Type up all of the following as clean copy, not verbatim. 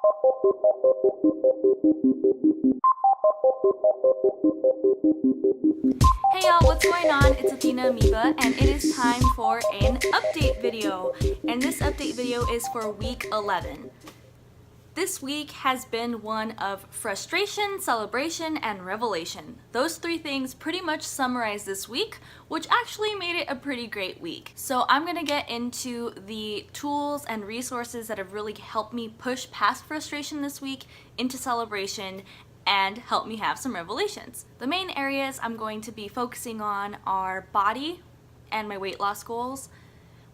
Hey y'all, what's going on? It's Athena Amoeba, and it is time for an update video. And this update video is for week 11. This week has been one of frustration, celebration, and revelation. Those three things pretty much summarize this week, which actually made it a pretty great week. So I'm gonna get into the tools and resources that have really helped me push past frustration this week into celebration and help me have some revelations. The main areas I'm going to be focusing on are body and my weight loss goals,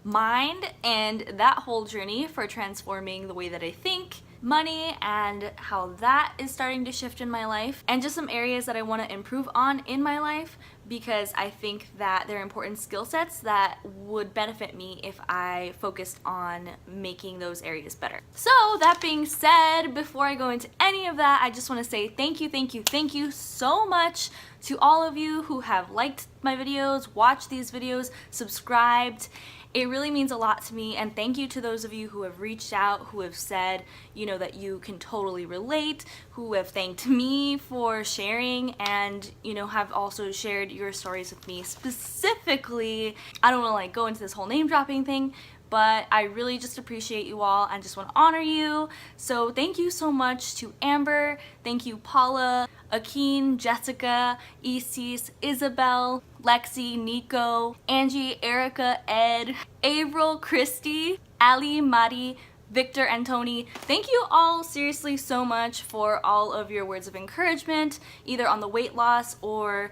mind and that whole journey for transforming the way that I think, money and how that is starting to shift in my life, and just some areas that I want to improve on in my life because I think that they're important skill sets that would benefit me if I focused on making those areas better. So that being said, before I go into any of that, I just want to say thank you so much to all of you who have liked my videos, watched these videos, subscribed. It really means a lot to me, and thank you to those of you who have reached out, who have said, you know, that you can totally relate, who have thanked me for sharing, and, you know, have also shared your stories with me specifically. I don't want to like go into this whole name dropping thing, but I really just appreciate you all and just want to honor you. So thank you so much to Amber, thank you Paula, Akeen, Jessica, Isis, Isabel, Lexi, Nico, Angie, Erica, Ed, Avril, Christy, Ali, Madi, Victor, and Tony. Thank you all seriously so much for all of your words of encouragement, either on the weight loss or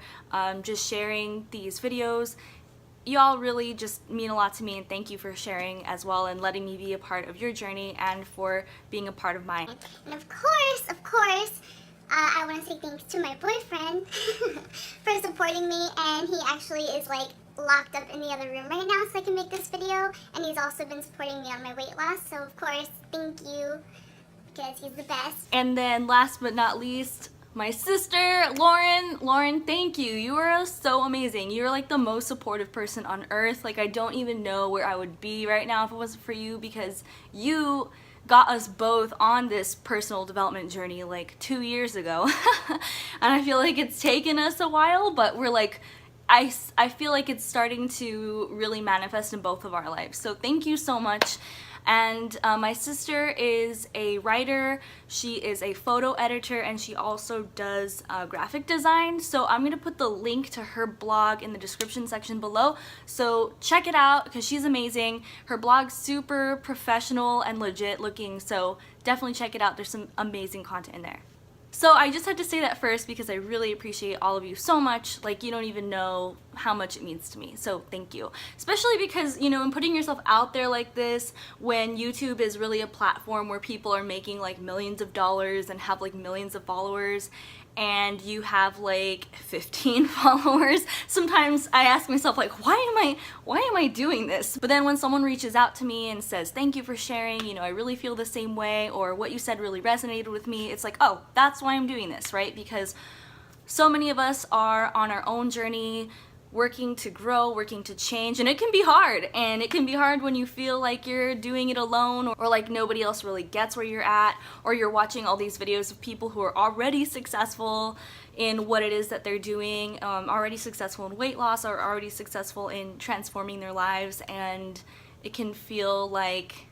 just sharing these videos. Y'all really just mean a lot to me, and thank you for sharing as well and letting me be a part of your journey and for being a part of mine. And of course, I want to say thanks to my boyfriend for supporting me, and he actually is like locked up in the other room right now so I can make this video, and he's also been supporting me on my weight loss, so of course, thank you, because he's the best. And then last but not least, my sister, Lauren. Lauren, thank you. You are so amazing. You're like the most supportive person on earth. Like, I don't even know where I would be right now if it wasn't for you, because you got us both on this personal development journey like 2 years ago. And I feel like it's taken us a while, but we're like, I feel like it's starting to really manifest in both of our lives. So thank you so much. And my sister is a writer, she is a photo editor, and she also does graphic design. So I'm gonna put the link to her blog in the description section below. So check it out because she's amazing. Her blog's super professional and legit looking, so definitely check it out. There's some amazing content in there. So I just had to say that first because I really appreciate all of you so much. Like, you don't even know how much it means to me, so thank you. Especially because, you know, in putting yourself out there like this, when YouTube is really a platform where people are making like millions of dollars and have like millions of followers, and you have like 15 followers, sometimes I ask myself like, why am I doing this? But then when someone reaches out to me and says, thank you for sharing, you know, I really feel the same way, or what you said really resonated with me, it's like, oh, that's why I'm doing this, right? Because so many of us are on our own journey, working to grow, working to change, and it can be hard. And it can be hard when you feel like you're doing it alone, or like nobody else really gets where you're at, or you're watching all these videos of people who are already successful in what it is that they're doing, already successful in weight loss, or already successful in transforming their lives, and it can feel like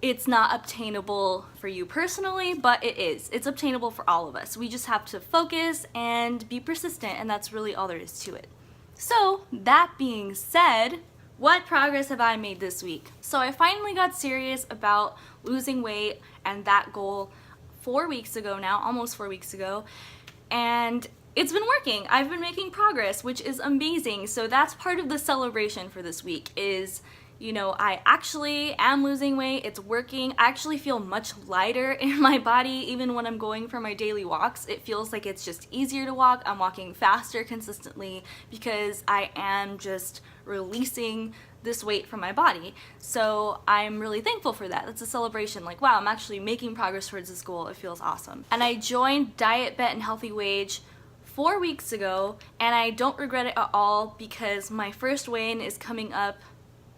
it's not obtainable for you personally, but it is. It's obtainable for all of us. We just have to focus and be persistent, and that's really all there is to it. So that being said, what progress have I made this week? So I finally got serious about losing weight and that goal 4 weeks ago now, almost 4 weeks ago, and it's been working. I've been making progress, which is amazing. So that's part of the celebration for this week is, you know, I actually am losing weight, it's working. I actually feel much lighter in my body even when I'm going for my daily walks. It feels like it's just easier to walk. I'm walking faster consistently because I am just releasing this weight from my body. So I'm really thankful for that. It's a celebration, like, wow, I'm actually making progress towards this goal. It feels awesome. And I joined Diet, Bet, and Healthy Wage 4 weeks ago, and I don't regret it at all because my first weigh-in is coming up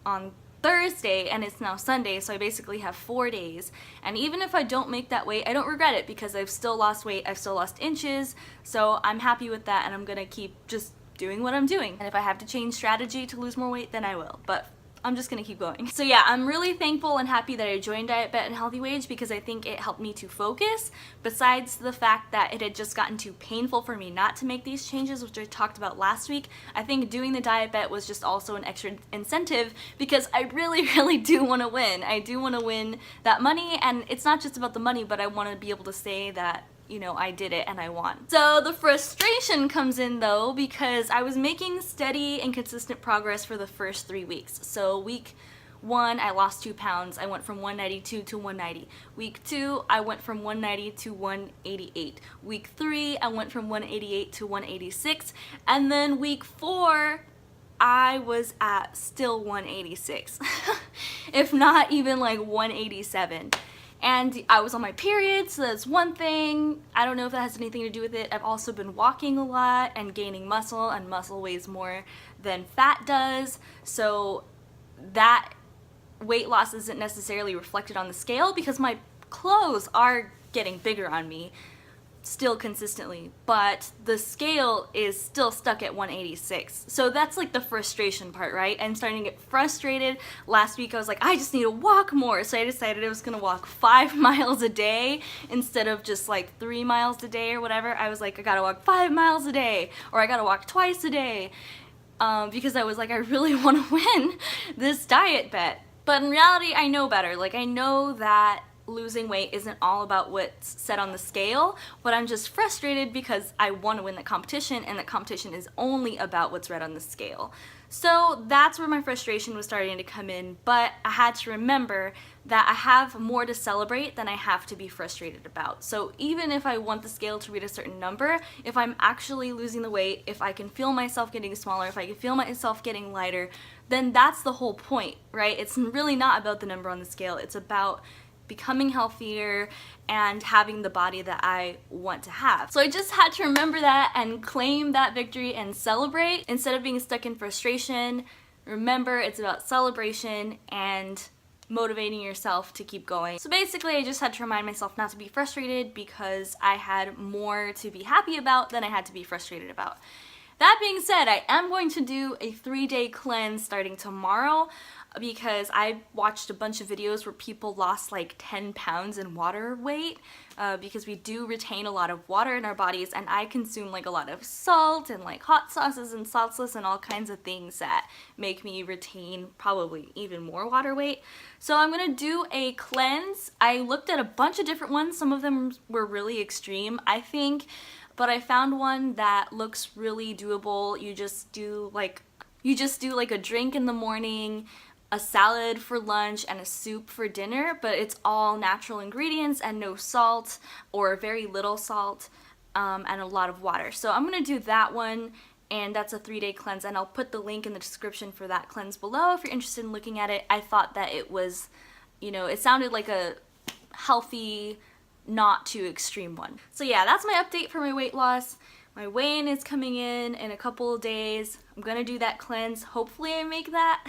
on Thursday and it's now Sunday, so I basically have 4 days. And even if I don't make that weight, I don't regret it because I've still lost weight, I've still lost inches, so I'm happy with that and I'm gonna keep just doing what I'm doing. And if I have to change strategy to lose more weight, then I will. But I'm just gonna keep going. So yeah, I'm really thankful and happy that I joined Diet Bet and Healthy Wage because I think it helped me to focus, besides the fact that it had just gotten too painful for me not to make these changes, which I talked about last week. I think doing the Diet Bet was just also an extra incentive because I really do want to win. I do want to win that money, and it's not just about the money, but I want to be able to say that, you know, I did it and I won. So the frustration comes in though because I was making steady and consistent progress for the first 3 weeks. So week 1, I lost 2 pounds. I went from 192 to 190. Week 2, I went from 190 to 188. Week 3, I went from 188 to 186. And then week 4, I was at still 186. If not even like 187. And I was on my period, so that's one thing. I don't know if that has anything to do with it. I've also been walking a lot and gaining muscle, and muscle weighs more than fat does. So that weight loss isn't necessarily reflected on the scale because my clothes are getting bigger on me still consistently, but the scale is still stuck at 186. So that's like the frustration part, right? I'm starting to get frustrated. Last week I was like, I just need to walk more, so I decided I was gonna walk 5 miles a day instead of just like 3 miles a day or whatever. I was like, I gotta walk 5 miles a day, or I gotta walk twice a day, because I was like, I really want to win this diet bet. But in reality, I know better. Like, I know that losing weight isn't all about what's said on the scale, but I'm just frustrated because I want to win the competition, and the competition is only about what's read on the scale. So that's where my frustration was starting to come in, but I had to remember that I have more to celebrate than I have to be frustrated about. So even if I want the scale to read a certain number, if I'm actually losing the weight, if I can feel myself getting smaller, if I can feel myself getting lighter, then that's the whole point, right? It's really not about the number on the scale, it's about becoming healthier and having the body that I want to have. So I just had to remember that and claim that victory and celebrate instead of being stuck in frustration. Remember, it's about celebration and motivating yourself to keep going. So basically, I just had to remind myself not to be frustrated because I had more to be happy about than I had to be frustrated about. That being said, I am going to do a 3-day cleanse starting tomorrow because I watched a bunch of videos where people lost like 10 pounds in water weight because we do retain a lot of water in our bodies, and I consume like a lot of salt and like hot sauces and salsas and all kinds of things that make me retain probably even more water weight. So I'm gonna do a cleanse. I looked at a bunch of different ones. Some of them were really extreme, I think, but I found one that looks really doable. You just do like a drink in the morning, a salad for lunch, and a soup for dinner, but it's all natural ingredients and no salt or very little salt, and a lot of water. So I'm gonna do that one, and that's a 3-day cleanse, and I'll put the link in the description for that cleanse below if you're interested in looking at it. I thought that it was, you know, it sounded like a healthy, not too extreme one. So yeah, that's my update for my weight loss. My weigh-in is coming in a couple of days. I'm gonna do that cleanse. Hopefully I make that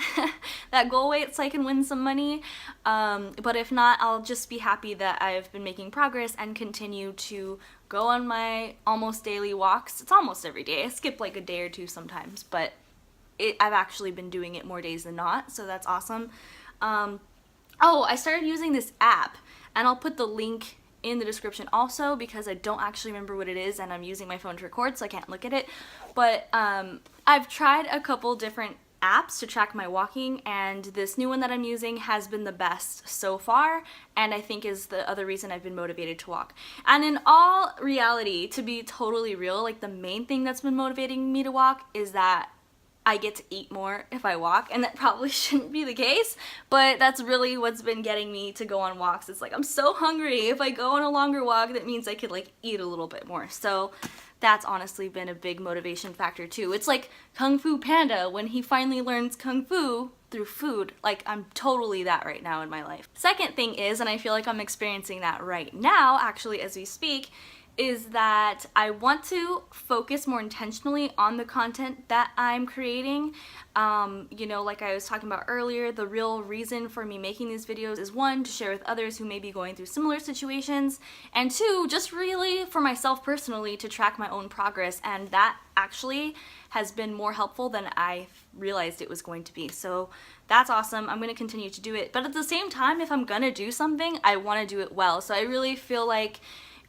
that goal weight so I can win some money. But if not, I'll just be happy that I've been making progress and continue to go on my almost daily walks. It's almost every day. I skip like a day or two sometimes, but I've actually been doing it more days than not, so that's awesome. Oh, I started using this app, and I'll put the link in the description also because I don't actually remember what it is and I'm using my phone to record so I can't look at it. But I've tried a couple different apps to track my walking, and this new one that I'm using has been the best so far, and I think is the other reason I've been motivated to walk. And in all reality, to be totally real, like the main thing that's been motivating me to walk is that I get to eat more if I walk, and that probably shouldn't be the case, but that's really what's been getting me to go on walks. It's like, I'm so hungry. If I go on a longer walk, that means I could like eat a little bit more. So that's honestly been a big motivation factor too. It's like Kung Fu Panda when he finally learns Kung Fu through food. Like, I'm totally that right now in my life. Second thing is, and I feel like I'm experiencing that right now actually as we speak, is that I want to focus more intentionally on the content that I'm creating. You know, like I was talking about earlier, the real reason for me making these videos is one, to share with others who may be going through similar situations, and two, just really for myself personally to track my own progress, and that actually has been more helpful than I realized it was going to be. So that's awesome. I'm going to continue to do it. But at the same time, if I'm going to do something, I want to do it well. So I really feel like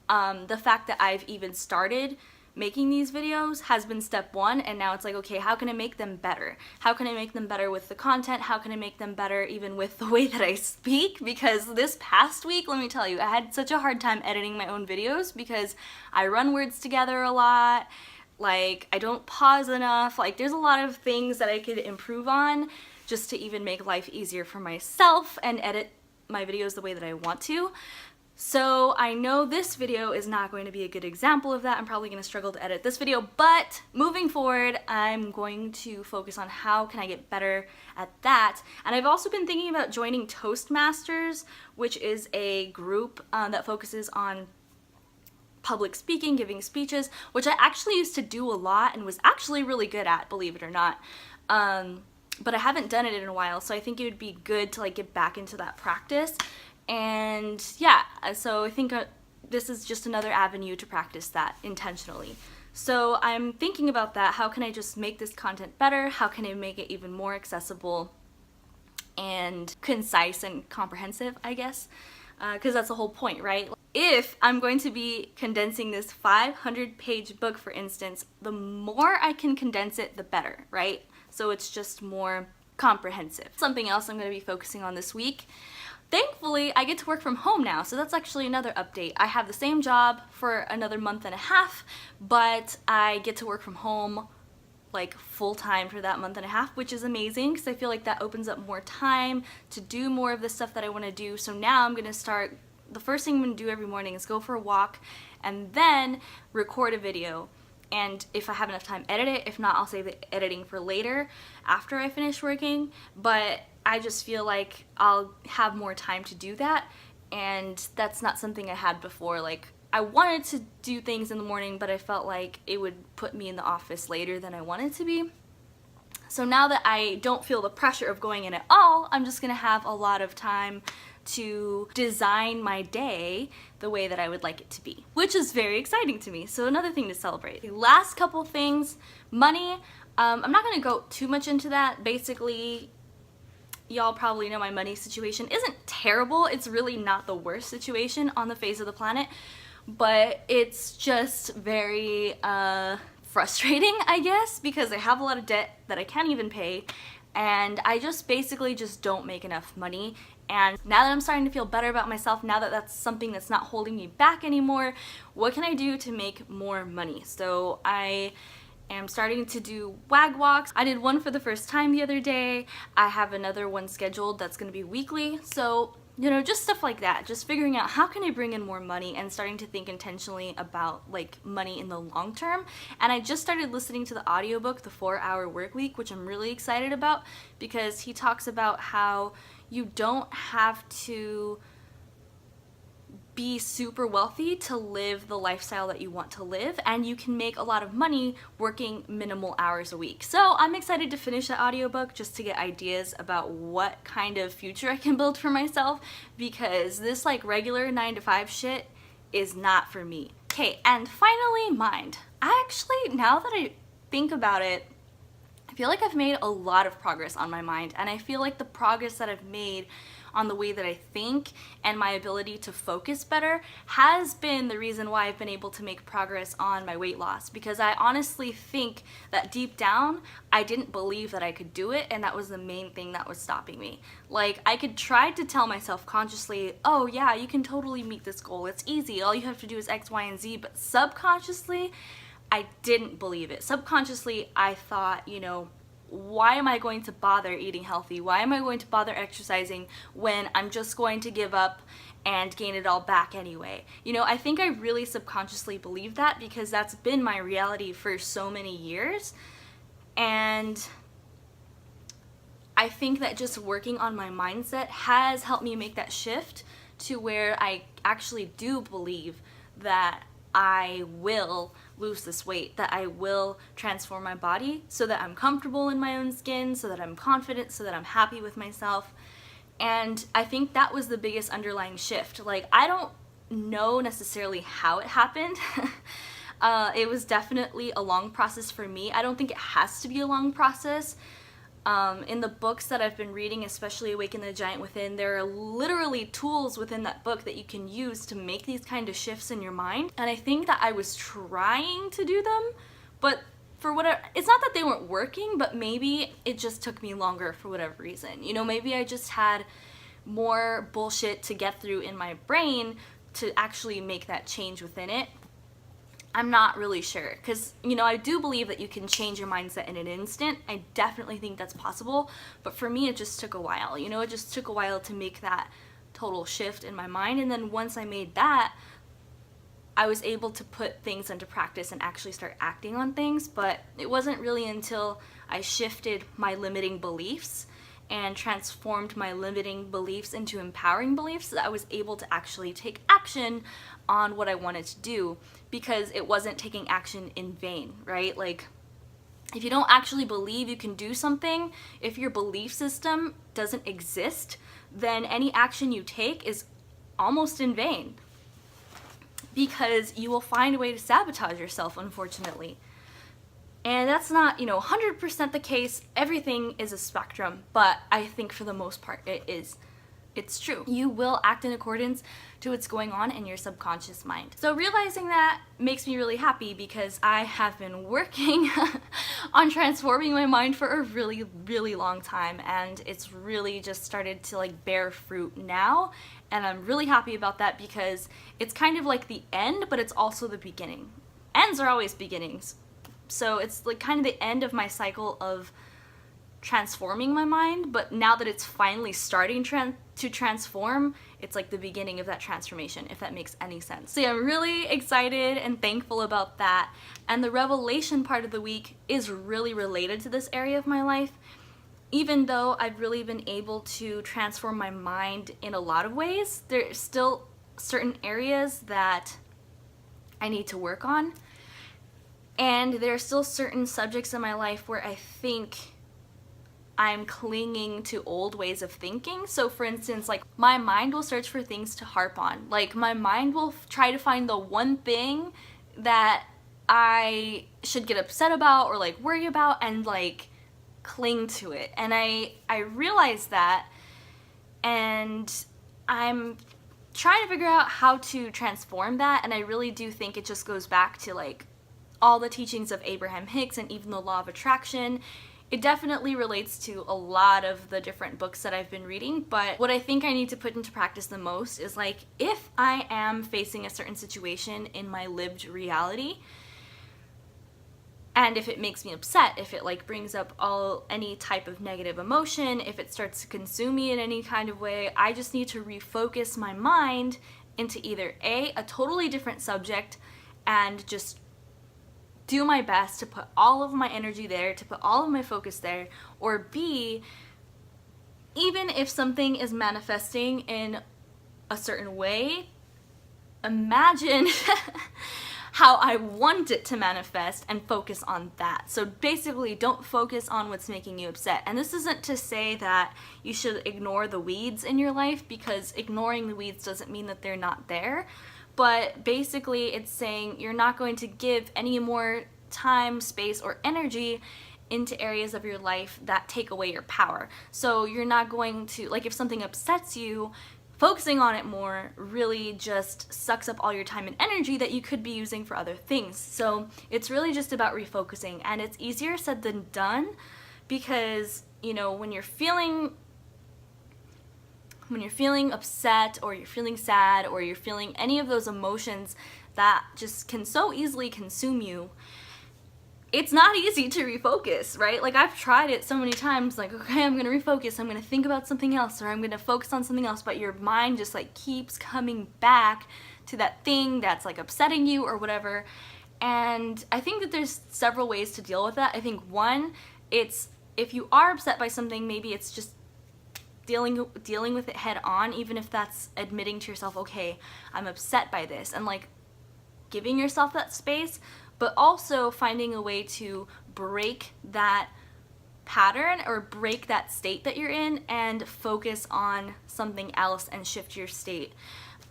the fact that I've even started making these videos has been step one, and now it's like, okay, how can I make them better? How can I make them better with the content? How can I make them better even with the way that I speak? Because this past week, let me tell you, I had such a hard time editing my own videos because I run words together a lot, like I don't pause enough, like there's a lot of things that I could improve on just to even make life easier for myself and edit my videos the way that I want to. So I know this video is not going to be a good example of that. I'm probably going to struggle to edit this video, but moving forward, I'm going to focus on how can I get better at that. And I've also been thinking about joining Toastmasters, which is a group that focuses on public speaking, giving speeches, which I actually used to do a lot and was actually really good at, believe it or not. But I haven't done it in a while, so I think it would be good to like get back into that practice. And yeah, so I think this is just another avenue to practice that intentionally. So I'm thinking about that. How can I just make this content better? How can I make it even more accessible and concise and comprehensive, I guess? Because that's the whole point, right? If I'm going to be condensing this 500-page book, for instance, the more I can condense it, the better, right? So it's just more comprehensive. Something else I'm going to be focusing on this week. Thankfully, I get to work from home now, so that's actually another update. I have the same job for another month and a half, but I get to work from home like full-time for that month and a half, which is amazing because I feel like that opens up more time to do more of the stuff that I want to do. So now I'm going to start, the first thing I'm going to do every morning is go for a walk and then record a video. And if I have enough time, edit it. If not, I'll save the editing for later after I finish working. But I just feel like I'll have more time to do that, and that's not something I had before. Like, I wanted to do things in the morning, but I felt like it would put me in the office later than I wanted to be. So now that I don't feel the pressure of going in at all, I'm just gonna have a lot of time to design my day the way that I would like it to be, which is very exciting to me. So another thing to celebrate. The last couple things, money. I'm not gonna go too much into that. Basically, y'all probably know my money situation isn't terrible. It's really not the worst situation on the face of the planet, but it's just very frustrating, I guess, because I have a lot of debt that I can't even pay, and I just basically just don't make enough money. And now that I'm starting to feel better about myself, now that that's something that's not holding me back anymore, what can I do to make more money? So I am starting to do WAG walks. I did one for the first time the other day. I have another one scheduled that's gonna be weekly. So, you know, just stuff like that. Just figuring out how can I bring in more money and starting to think intentionally about like money in the long term. And I just started listening to the audiobook, The 4-Hour Workweek, which I'm really excited about because he talks about how you don't have to be super wealthy to live the lifestyle that you want to live, and you can make a lot of money working minimal hours a week. So I'm excited to finish the audiobook just to get ideas about what kind of future I can build for myself, because this like regular 9-to-5 shit is not for me. Okay, and finally, mind. I actually, now that I think about it, I feel like I've made a lot of progress on my mind, and I feel like the progress that I've made on the way that I think and my ability to focus better has been the reason why I've been able to make progress on my weight loss, because I honestly think that deep down I didn't believe that I could do it, and that was the main thing that was stopping me. Like, I could try to tell myself consciously, oh yeah, you can totally meet this goal, it's easy, all you have to do is X, Y, and Z, but subconsciously I didn't believe it. Subconsciously I thought, you know, why am I going to bother eating healthy? Why am I going to bother exercising when I'm just going to give up and gain it all back anyway? You know, I think I really subconsciously believe that because that's been my reality for so many years. And I think that just working on my mindset has helped me make that shift to where I actually do believe that I will lose this weight, that I will transform my body so that I'm comfortable in my own skin, so that I'm confident, so that I'm happy with myself. And I think that was the biggest underlying shift. Like, I don't know necessarily how it happened. It was definitely a long process for me. I don't think it has to be a long process. In the books that I've been reading, especially Awaken the Giant Within, there are literally tools within that book that you can use to make these kind of shifts in your mind. And I think that I was trying to do them, but for whatever, it's not that they weren't working, but maybe it just took me longer for whatever reason. You know, maybe I just had more bullshit to get through in my brain to actually make that change within it. I'm not really sure, because, you know, I do believe that you can change your mindset in an instant. I definitely think that's possible, but for me it just took a while. You know, it just took a while to make that total shift in my mind, and then once I made that, I was able to put things into practice and actually start acting on things. But it wasn't really until I shifted my limiting beliefs and transformed my limiting beliefs into empowering beliefs that I was able to actually take action on what I wanted to do, because it wasn't taking action in vain, right? Like, if you don't actually believe you can do something, if your belief system doesn't exist, then any action you take is almost in vain, because you will find a way to sabotage yourself, unfortunately. And that's not, you know, 100% the case. Everything is a spectrum, but I think for the most part it is. It's true. You will act in accordance to what's going on in your subconscious mind. So realizing that makes me really happy, because I have been working on transforming my mind for a really, really long time, and it's really just started to like bear fruit now. And I'm really happy about that, because it's kind of like the end, but it's also the beginning. Ends are always beginnings. So it's like kind of the end of my cycle of transforming my mind, but now that it's finally starting to transform, it's like the beginning of that transformation, if that makes any sense. So yeah, I'm really excited and thankful about that. And the revelation part of the week is really related to this area of my life. Even though I've really been able to transform my mind in a lot of ways, there's still certain areas that I need to work on. And there are still certain subjects in my life where I think I'm clinging to old ways of thinking. So for instance, like, my mind will search for things to harp on. Like, my mind will try to find the one thing that I should get upset about or like worry about, and like cling to it. And I realized that, and I'm trying to figure out how to transform that. And I really do think it just goes back to like all the teachings of Abraham Hicks and even the law of attraction. It definitely relates to a lot of the different books that I've been reading, but what I think I need to put into practice the most is like, if I am facing a certain situation in my lived reality, and if it makes me upset, if it like brings up any type of negative emotion, if it starts to consume me in any kind of way, I just need to refocus my mind into either a totally different subject and just do my best to put all of my energy there, to put all of my focus there, or B, even if something is manifesting in a certain way, imagine how I want it to manifest and focus on that. So basically, don't focus on what's making you upset. And this isn't to say that you should ignore the weeds in your life, because ignoring the weeds doesn't mean that they're not there. But basically, it's saying you're not going to give any more time, space, or energy into areas of your life that take away your power. So you're not going to, like, if something upsets you, focusing on it more really just sucks up all your time and energy that you could be using for other things. So it's really just about refocusing, and it's easier said than done, because, you know, when you're feeling upset, or you're feeling sad, or you're feeling any of those emotions that just can so easily consume you, it's not easy to refocus, right? Like, I've tried it so many times, like, okay, I'm gonna refocus, I'm gonna think about something else, or I'm gonna focus on something else, but your mind just like keeps coming back to that thing that's like upsetting you or whatever. And I think that there's several ways to deal with that. I think one, it's, if you are upset by something, maybe it's just dealing with it head on, even if that's admitting to yourself, okay, I'm upset by this, and like giving yourself that space, but also finding a way to break that pattern or break that state that you're in and focus on something else and shift your state.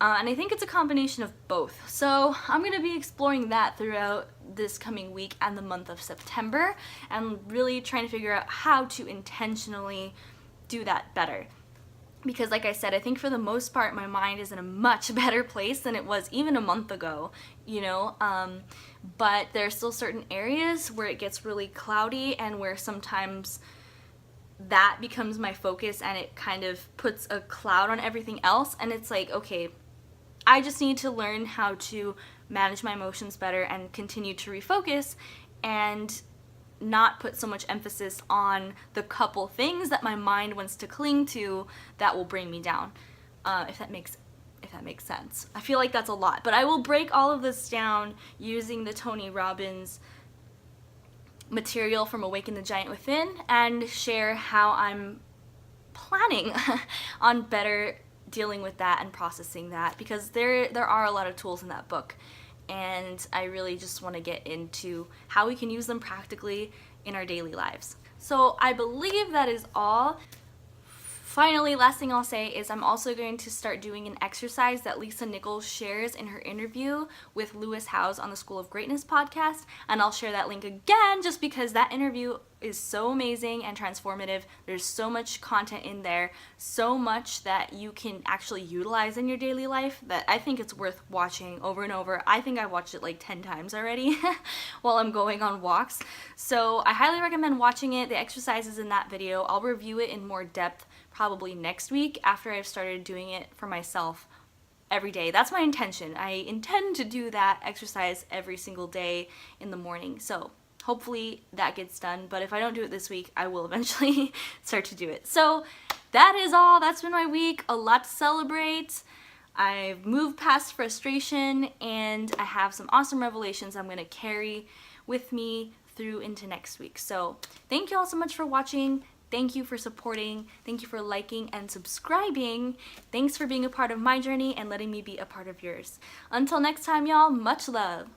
And I think it's a combination of both. So I'm going to be exploring that throughout this coming week and the month of September, and really trying to figure out how to intentionally do that better. Because like I said, I think for the most part my mind is in a much better place than it was even a month ago, you know, but there are still certain areas where it gets really cloudy and where sometimes that becomes my focus and it kind of puts a cloud on everything else, and it's like, okay, I just need to learn how to manage my emotions better and continue to refocus and not put so much emphasis on the couple things that my mind wants to cling to that will bring me down, if that makes sense. I feel like that's a lot, but I will break all of this down using the Tony Robbins material from Awaken the Giant Within and share how I'm planning on better dealing with that and processing that, because there are a lot of tools in that book, and I really just want to get into how we can use them practically in our daily lives. So I believe that is all. Finally, last thing I'll say is I'm also going to start doing an exercise that Lisa Nichols shares in her interview with Lewis Howes on the School of Greatness podcast, and I'll share that link again just because that interview is so amazing and transformative. There's so much content in there, so much that you can actually utilize in your daily life that I think it's worth watching over and over. I think I've watched it like 10 times already while I'm going on walks. So I highly recommend watching it. The exercises in that video, I'll review it in more depth probably next week after I've started doing it for myself every day. That's my intention. I intend to do that exercise every single day in the morning. So hopefully that gets done, but if I don't do it this week, I will eventually start to do it. So that is all. That's been my week. A lot to celebrate. I've moved past frustration, and I have some awesome revelations I'm going to carry with me through into next week. So thank you all so much for watching. Thank you for supporting. Thank you for liking and subscribing. Thanks for being a part of my journey and letting me be a part of yours. Until next time, y'all, much love.